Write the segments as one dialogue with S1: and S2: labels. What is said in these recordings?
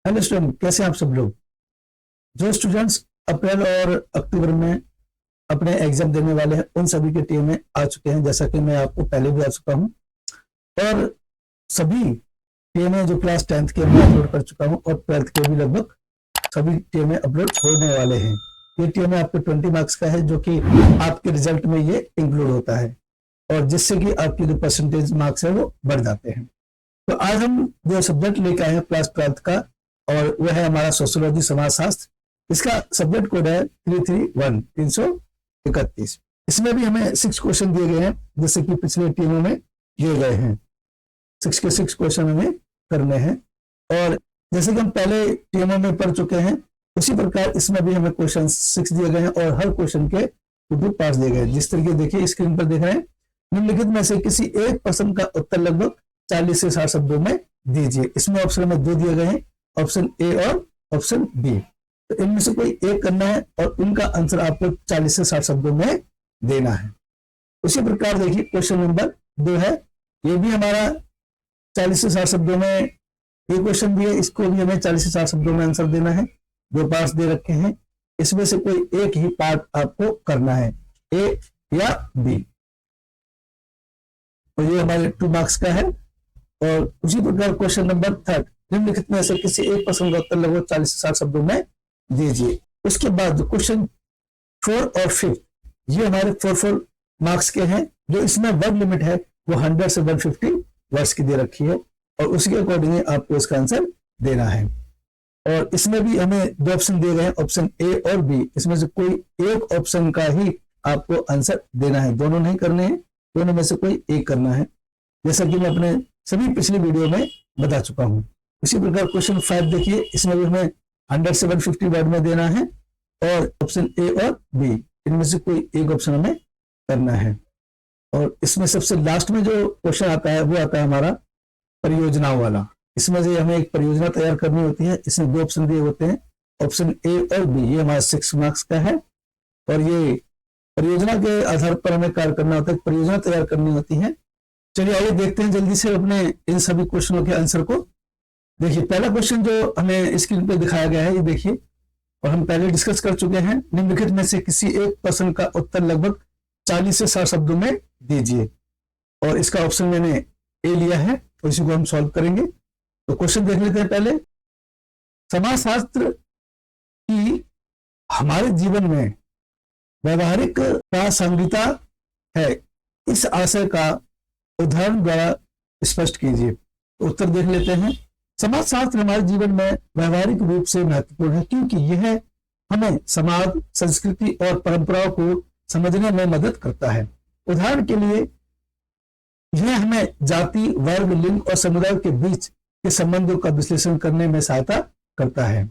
S1: Hello student, कैसे हैं आप सब लोग। जो स्टूडेंट्स अप्रैल और अक्टूबर में अपने एग्जाम देने वाले हैं उन सभी के टीम में आ चुके हैं, जैसा कि मैं आपको पहले भी आ चुका हूं। और सभी टीमें जो क्लास 10th के मैं अपलोड कर चुका हूं और 12th के भी लगभग सभी टीमें अपलोड होने वाले हैं। ये टीमें आपके 20 मार्क्स का है, जो कि आपके रिजल्ट में ये इंक्लूड होता है और जिससे कि आपकी जो परसेंटेज मार्क्स है वो बढ़ जाते हैं। तो आज हम जो सब्जेक्ट लेकर आए हैं क्लास 12th का, और वह है हमारा सोशियोलॉजी, समाजशास्त्र। इसका सब्जेक्ट कोड है 331। इसमें भी हमें 6 क्वेश्चन दिए गए हैं, जैसे कि पिछले टीमों में दिए गए हैं। 6 के 6 क्वेश्चन हमें करने हैं, और जैसे कि हम पहले टीमों में पढ़ चुके हैं उसी प्रकार इसमें भी हमें क्वेश्चन 6 दिए गए हैं और हर क्वेश्चन के 2 पार्ट्स दिए गए हैं। जिस तरीके देखिए स्क्रीन पर देख रहे हैं, निम्नलिखित में से किसी एक प्रश्न का उत्तर लगभग 40 से 60 शब्दों में दीजिए। इसमें ऑप्शन में 2 दिए गए हैं, ऑप्शन ए और ऑप्शन बी। तो इनमें से कोई एक करना है और इनका आंसर आपको 40 से 60 शब्दों में देना है। उसी प्रकार देखिए क्वेश्चन नंबर 2 है, ये भी हमारा 40 से 60 शब्दों में ये क्वेश्चन भी है, इसको भी हमें 40 से 60 शब्दों में आंसर देना है। 2 पार्ट्स दे रखे हैं, इसमें से कोई एक ही पार्ट आपको करना है, ए या बी। तो ये हमारे 2 मार्क्स का है। और उसी प्रकार क्वेश्चन नंबर 3, निम्नलिखित में से किसी एक प्रश्न का उत्तर लगभग 40 से 60 शब्दों में दीजिए। उसके बाद क्वेश्चन 4 और 5 ये हमारे 4 मार्क्स के हैं। जो इसमें वर्ड लिमिट है वो 100 से 150 वर्ड्स की दे रखी है और उसके अकॉर्डिंग आपको इसका आंसर देना है। और इसमें भी हमें 2 ऑप्शन दिए गए हैं, ऑप्शन ए और बी। इसमें से कोई एक ऑप्शन का ही आपको आंसर देना है, दोनों नहीं करने हैं, दोनों में से कोई एक करना है, जैसा कि मैं अपने सभी पिछली वीडियो में बता चुका हूं। इसी प्रकार क्वेश्चन 5 देखिए, इसमें भी हमें 100 से 150 वर्ड में देना है और ऑप्शन ए और बी इनमें से कोई एक ऑप्शन हमें करना है। और इसमें सबसे लास्ट में जो क्वेश्चन आता है वो आता है हमारा परियोजनाओं वाला। इसमें से हमें एक परियोजना तैयार करनी होती है। इसमें 2 ऑप्शन दिए होते हैं, ऑप्शन ए और बी। ये हमारा 6 मार्क्स का है और ये परियोजना के आधार पर हमें कार्य करना होता है, परियोजना तैयार करनी होती है। चलिए आइए देखते हैं जल्दी से अपने इन सभी क्वेश्चनों के आंसर को। देखिए पहला क्वेश्चन जो हमें स्क्रीन पे दिखाया गया है, ये देखिए, और हम पहले डिस्कस कर चुके हैं। निम्नलिखित में से किसी एक प्रश्न का उत्तर लगभग 40 से 60 शब्दों में दीजिए, और इसका ऑप्शन मैंने ए लिया है और इसी को हम सॉल्व करेंगे। तो क्वेश्चन देख लेते हैं पहले। समाजशास्त्र की हमारे जीवन में व्यवहारिक प्रासंगिकता है, इस आशय का उदाहरण द्वारा स्पष्ट कीजिए। उत्तर देख लेते हैं। समाजशास्त्र हमारे जीवन में व्यवहारिक रूप से महत्वपूर्ण है, क्योंकि यह हमें समाज, संस्कृति और परंपराओं को समझने में मदद करता है। उदाहरण के लिए यह हमें जाति, वर्ग, लिंग और समुदाय के बीच के संबंधों का विश्लेषण करने में सहायता करता है,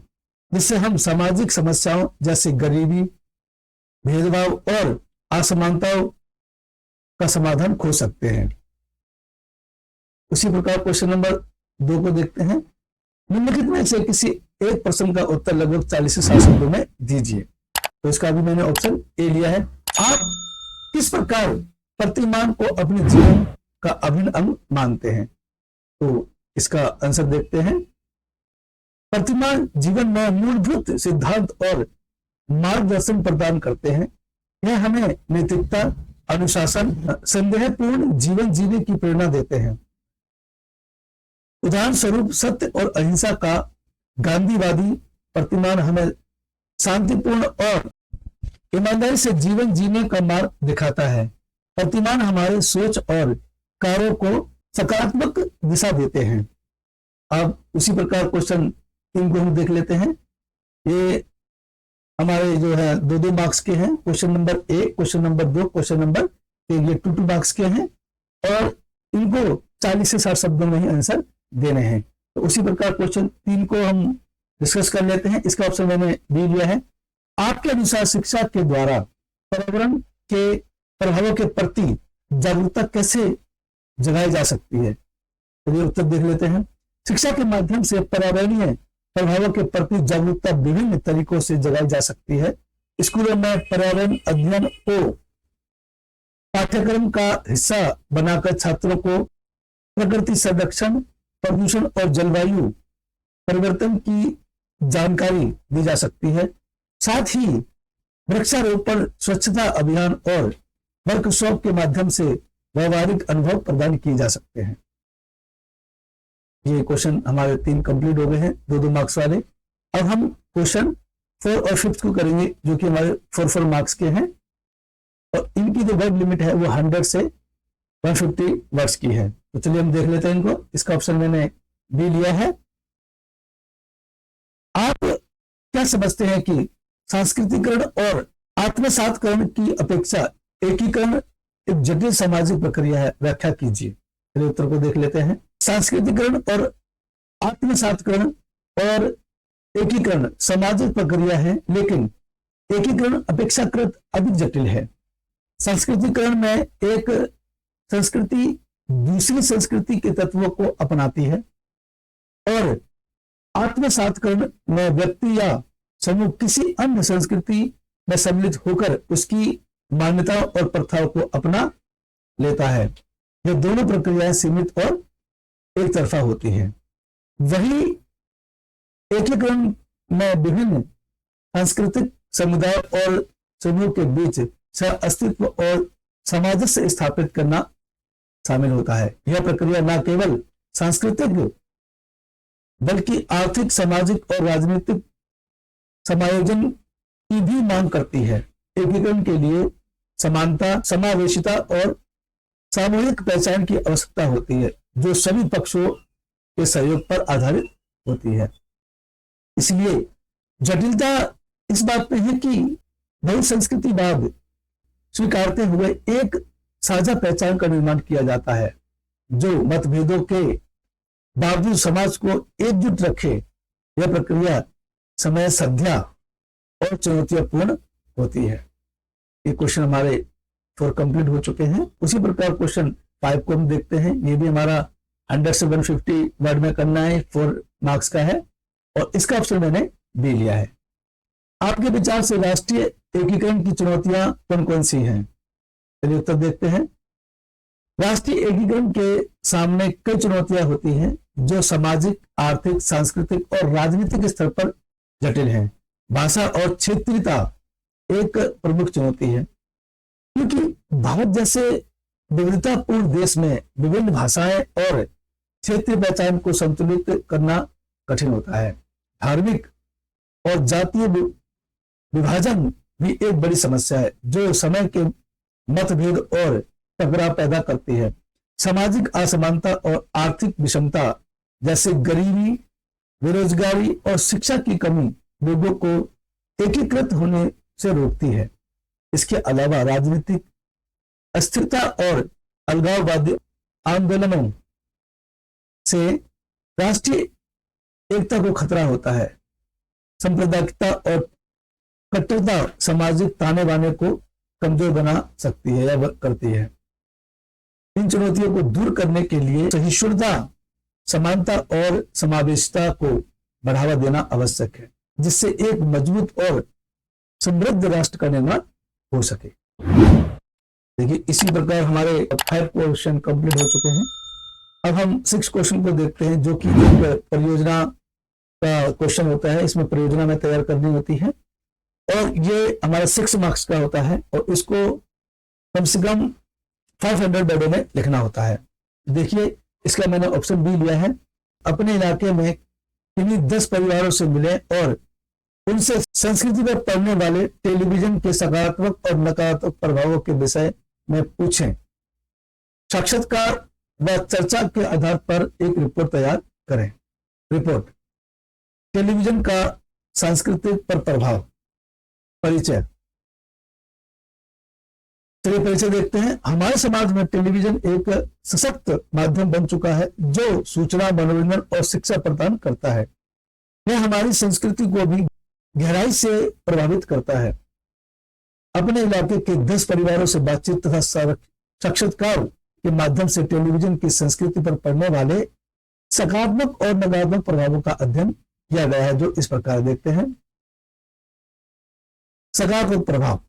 S1: जिससे हम सामाजिक समस्याओं जैसे गरीबी, भेदभाव और असमानताओं का समाधान खोज सकते हैं। उसी प्रकार क्वेश्चन नंबर 2 को देखते हैं। निम्नलिखित में से किसी एक प्रश्न का उत्तर लगभग 40 से 60 शब्दों में दीजिए। तो इसका भी मैंने ऑप्शन ए लिया है। आप किस प्रकार प्रतिमान को अपने जीवन का अभिन्न अंग मानते हैं? तो इसका आंसर देखते हैं। प्रतिमान जीवन में मूलभूत सिद्धांत और मार्गदर्शन प्रदान करते हैं। यह हमें नैतिकता, अनुशासन, संदेहपूर्ण जीवन जीने की प्रेरणा देते हैं। उदाहरण स्वरूप सत्य और अहिंसा का गांधीवादी प्रतिमान हमें शांतिपूर्ण और ईमानदारी से जीवन जीने का मार्ग दिखाता है। प्रतिमान हमारे सोच और कार्यों को सकारात्मक दिशा देते हैं। अब उसी प्रकार क्वेश्चन 3 को हम देख लेते हैं। ये हमारे जो है 2-2 मार्क्स के हैं। Question number A, question number 2, question number 3, ये 2-2 मार्क्स के हैं और इनको 40 से 60 शब्दों में ही आंसर देने हैं। तो उसी प्रकार क्वेश्चन 3 को हम डिस्कस कर लेते हैं। इसका ऑप्शन मैंने बी लिया है। आपके अनुसार शिक्षा के द्वारा पर्यावरण के प्रभावों के प्रति जागरूकता कैसे जगाई जा सकती है? तो ये उत्तर देख लेते हैं। शिक्षा के माध्यम से पर्यावरणीय प्रभावों के प्रति जागरूकता विभिन्न तरीकों से जगाई जा सकती है। स्कूलों में पर्यावरण अध्ययन को पाठ्यक्रम का हिस्सा बनाकर छात्रों को प्रकृति संरक्षण, प्रदूषण और जलवायु परिवर्तन की जानकारी दी जा सकती है। साथ ही वृक्षारोपण, स्वच्छता अभियान और वर्कशॉप के माध्यम से व्यवहारिक अनुभव प्रदान किए जा सकते हैं। ये क्वेश्चन हमारे 3 कंप्लीट हो गए हैं, 2-2 मार्क्स वाले। अब हम क्वेश्चन 4 और 5 को करेंगे, जो कि हमारे 4-4 मार्क्स के हैं, और इनकी जो वर्ड लिमिट है वो 100 से 150 वर्ड्स की है। तो चलिए हम देख लेते हैं इनको। इसका ऑप्शन मैंने बी लिया है। आप क्या समझते हैं कि सांस्कृतिकरण और आत्मसातकरण की अपेक्षा एकीकरण एक जटिल सामाजिक प्रक्रिया है? व्याख्या कीजिए। चलिए उत्तर को देख लेते हैं। सांस्कृतिकरण और आत्मसातकरण और एकीकरण सामाजिक प्रक्रिया है, लेकिन एकीकरण अपेक्षाकृत अधिक जटिल है। सांस्कृतिकरण में एक संस्कृति दूसरी संस्कृति के तत्वों को अपनाती है, और आत्मसातकरण में व्यक्ति या समूह किसी अन्य संस्कृति में सम्मिलित होकर उसकी मान्यताओं और प्रथाओं को अपना लेता है। ये दोनों प्रक्रियाएं सीमित और एक तरफा होती हैं। वही एकीकरण में विभिन्न सांस्कृतिक समुदाय और समूह के बीच सह अस्तित्व और सामंजस्य स्थापित करना शामिल होता है। यह प्रक्रिया न केवल सांस्कृतिक बल्कि आर्थिक, सामाजिक और राजनीतिक समायोजन की भी मांग करती है। एकीकरण के लिए समानता, समावेशिता और सामूहिक पहचान की आवश्यकता होती है, जो सभी पक्षों के सहयोग पर आधारित होती है। इसलिए जटिलता इस बात में है कि बहुसंस्कृतिवाद स्वीकारते हुए एक साझा पहचान का निर्माण किया जाता है, जो मतभेदों के बावजूद समाज को एकजुट रखे। यह प्रक्रिया समय, साध्य और चुनौतियापूर्ण होती है। ये क्वेश्चन हमारे 4 कंप्लीट हो चुके हैं। उसी प्रकार क्वेश्चन 5 को हम देखते हैं। ये भी हमारा 100 से 150 वर्ड में करना है, 4 मार्क्स का है, और इसका ऑप्शन मैंने बी लिया है। आपके विचार से राष्ट्रीय एकीकरण की चुनौतियां कौन कौन सी हैं? चलिए उत्तर देखते हैं। राष्ट्रीय एकीकरण के सामने कई चुनौतियां होती हैं, जो सामाजिक, आर्थिक, सांस्कृतिक और राजनीतिक स्तर पर जटिल हैं। भाषा और क्षेत्रीयता एक प्रमुख चुनौती है, क्योंकि भारत जैसे विविधतापूर्ण देश में विभिन्न भाषाएं और क्षेत्रीय पहचान को संतुलित करना कठिन होता है। धार्मिक और जातीय विभाजन भी एक बड़ी समस्या है, जो समय के मतभेद और टकराव पैदा करती है। सामाजिक असमानता और आर्थिक विषमता जैसे गरीबी, बेरोजगारी और शिक्षा की कमी लोगों को एकीकृत होने से रोकती है। इसके अलावा राजनीतिक अस्थिरता और अलगाववादी आंदोलनों से राष्ट्रीय एकता को खतरा होता है। सांप्रदायिकता और कट्टरता सामाजिक ताने बाने को कमजोर बना सकती है या करती है। इन चुनौतियों को दूर करने के लिए सहिष्णुता, समानता और समावेशिता को बढ़ावा देना आवश्यक है, जिससे एक मजबूत और समृद्ध राष्ट्र का निर्माण हो सके। देखिए, इसी प्रकार हमारे 5 क्वेश्चन कंप्लीट हो चुके हैं। अब हम 6 क्वेश्चन को देखते हैं, जो कि एक परियोजना का क्वेश्चन होता है। इसमें परियोजना में तैयार करनी होती है, और ये हमारा 6 मार्क्स का होता है, और इसको कम से कम 500 वर्डों में लिखना होता है। देखिए, इसका मैंने ऑप्शन बी लिया है। अपने इलाके में किन्हीं 10 परिवारों से मिले और उनसे संस्कृति पर पड़ने वाले टेलीविजन के सकारात्मक और नकारात्मक प्रभावों के विषय में पूछें। साक्षात्कार व चर्चा के आधार पर एक रिपोर्ट तैयार करें। रिपोर्ट: टेलीविजन का सांस्कृतिक पर प्रभाव। परिचय: चलिए परिचय देखते हैं। हमारे समाज में टेलीविजन एक सशक्त माध्यम बन चुका है, जो सूचना, मनोरंजन और शिक्षा प्रदान करता है। यह हमारी संस्कृति को भी गहराई से प्रभावित करता है। अपने इलाके के 10 परिवारों से बातचीत तथा साक्षात्कार के माध्यम से टेलीविजन की संस्कृति पर पड़ने वाले सकारात्मक और नकारात्मक प्रभावों का अध्ययन किया गया है, जो इस प्रकार देखते हैं। सकारात्मक प्रभाव: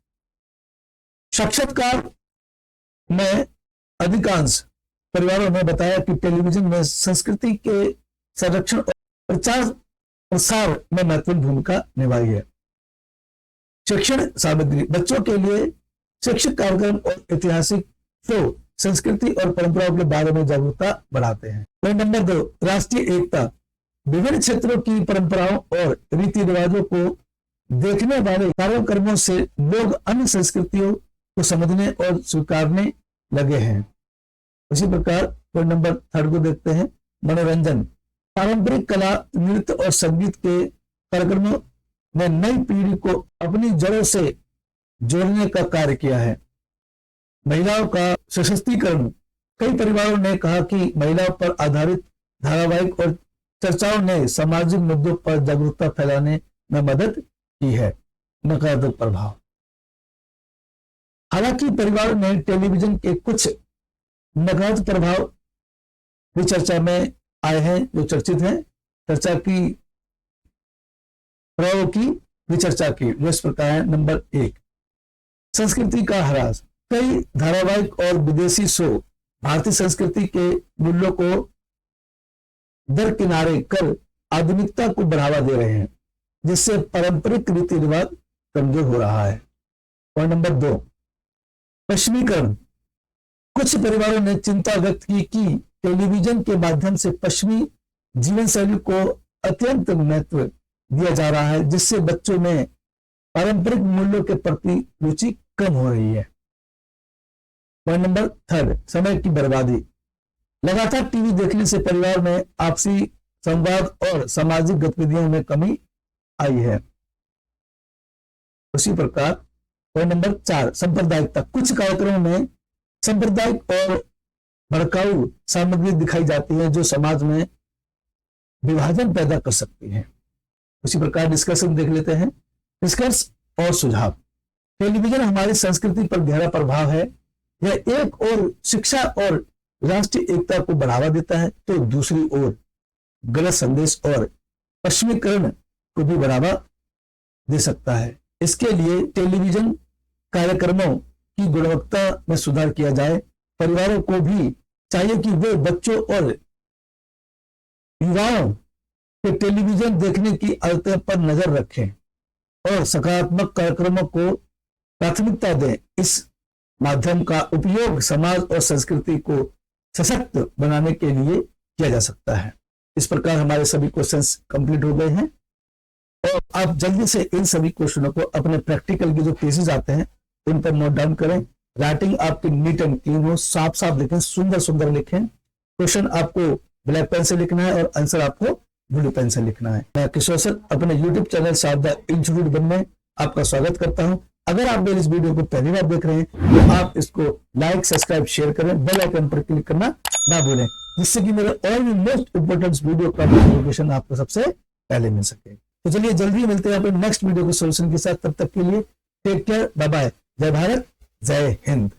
S1: साक्षात्कार में अधिकांश परिवारों ने बताया कि टेलीविजन में संस्कृति के संरक्षण और प्रचार प्रसार में महत्वपूर्ण भूमिका निभाई है। शिक्षण सामग्री, बच्चों के लिए शैक्षिक कार्यक्रम और ऐतिहासिक शो संस्कृति और परंपराओं के बारे में जागरूकता बढ़ाते हैं। पॉइंट नंबर 2, राष्ट्रीय एकता, विभिन्न क्षेत्रों की परंपराओं और रीति रिवाजों को देखने वाले कार्यक्रमों से लोग अन्य संस्कृतियों को समझने और स्वीकारने लगे हैं। उसी प्रकार पॉइंट नंबर 3 को देखते हैं, मनोरंजन, पारंपरिक कला, नृत्य और संगीत के कार्यक्रमों ने नई पीढ़ी को अपनी जड़ों से जोड़ने का कार्य किया है। महिलाओं का सशक्तिकरण, कई परिवारों ने कहा कि महिलाओं पर आधारित धारावाहिक और चर्चाओं ने सामाजिक मुद्दों पर जागरूकता फैलाने में मदद की है। नकारात्मक प्रभाव, हालांकि परिवारों ने टेलीविजन के कुछ नकारात्मक प्रभाव भी चर्चा में आए हैं, जो चर्चित हैं। चर्चा की प्रभावों की भी चर्चा की, जो इस प्रकार है। नंबर 1, संस्कृति का ह्रास, कई धारावाहिक और विदेशी शो भारतीय संस्कृति के मूल्यों को दरकिनारे कर आधुनिकता को बढ़ावा दे रहे हैं, जिससे पारंपरिक रीति रिवाज कमजोर हो रहा है। पॉइंट नंबर 2, पश्चिमीकरण, कुछ परिवारों ने चिंता व्यक्त की कि टेलीविजन के माध्यम से पश्चिमी जीवन शैली को अत्यंत महत्व दिया जा रहा है, जिससे बच्चों में पारंपरिक मूल्यों के प्रति रुचि कम हो रही है। पॉइंट नंबर 3, समय की बर्बादी, लगातार टीवी देखने से परिवार में आपसी संवाद और सामाजिक गतिविधियों में कमी आई है। उसी प्रकार पॉइंट नंबर 4, सांप्रदायिकता, कुछ कार्यक्रमों में सांप्रदायिक और भड़काऊ सामग्री दिखाई जाती है जो समाज में विभाजन पैदा कर सकती है। उसी प्रकार डिस्कशन देख लेते हैं। निष्कर्ष और सुझाव, टेलीविजन हमारी संस्कृति पर गहरा प्रभाव है। यह एक ओर शिक्षा और राष्ट्रीय एकता को बढ़ावा देता है, तो दूसरी ओर गलत संदेश और पश्चिमीकरण को भी बढ़ावा दे सकता है। इसके लिए टेलीविजन कार्यक्रमों की गुणवत्ता में सुधार किया जाए। परिवारों को भी चाहिए कि वे बच्चों और युवाओं के टेलीविजन देखने की आदतों पर नजर रखें और सकारात्मक कार्यक्रमों को प्राथमिकता दें। इस माध्यम का उपयोग समाज और संस्कृति को सशक्त बनाने के लिए किया जा सकता है। इस प्रकार हमारे सभी क्वेश्चंस कंप्लीट हो गए हैं और आप जल्दी से इन सभी क्वेश्चनों को अपने प्रैक्टिकल के जो केसेस आते हैं उन पर नोट डाउन करें। राइटिंग आपकी नीट एंड क्लीन हो, साफ साफ लिखें, सुंदर सुंदर लिखें। क्वेश्चन आपको ब्लैक पेन से लिखना है और आंसर आपको ब्लू पेन से लिखना है। मैं किशोर सर अपने यूट्यूब चैनल शारदा इंस्टीट्यूट बनने आपका स्वागत करता हूं। अगर आप मेरे इस वीडियो को पहली बार देख रहे हैं तो आप इसको लाइक, सब्सक्राइब, शेयर करें, बेल आइकन पर क्लिक करना ना भूलें, जिससे कि मेरे और भी मोस्ट इंपोर्टेंट वीडियो का नोटिफिकेशन आपको सबसे पहले मिल सके। तो चलिए जल्दी मिलते हैं अपने नेक्स्ट वीडियो के सोल्यूशन के साथ। तब तक के लिए टेक केयर, बाय बाय, जय भारत, जय हिंद।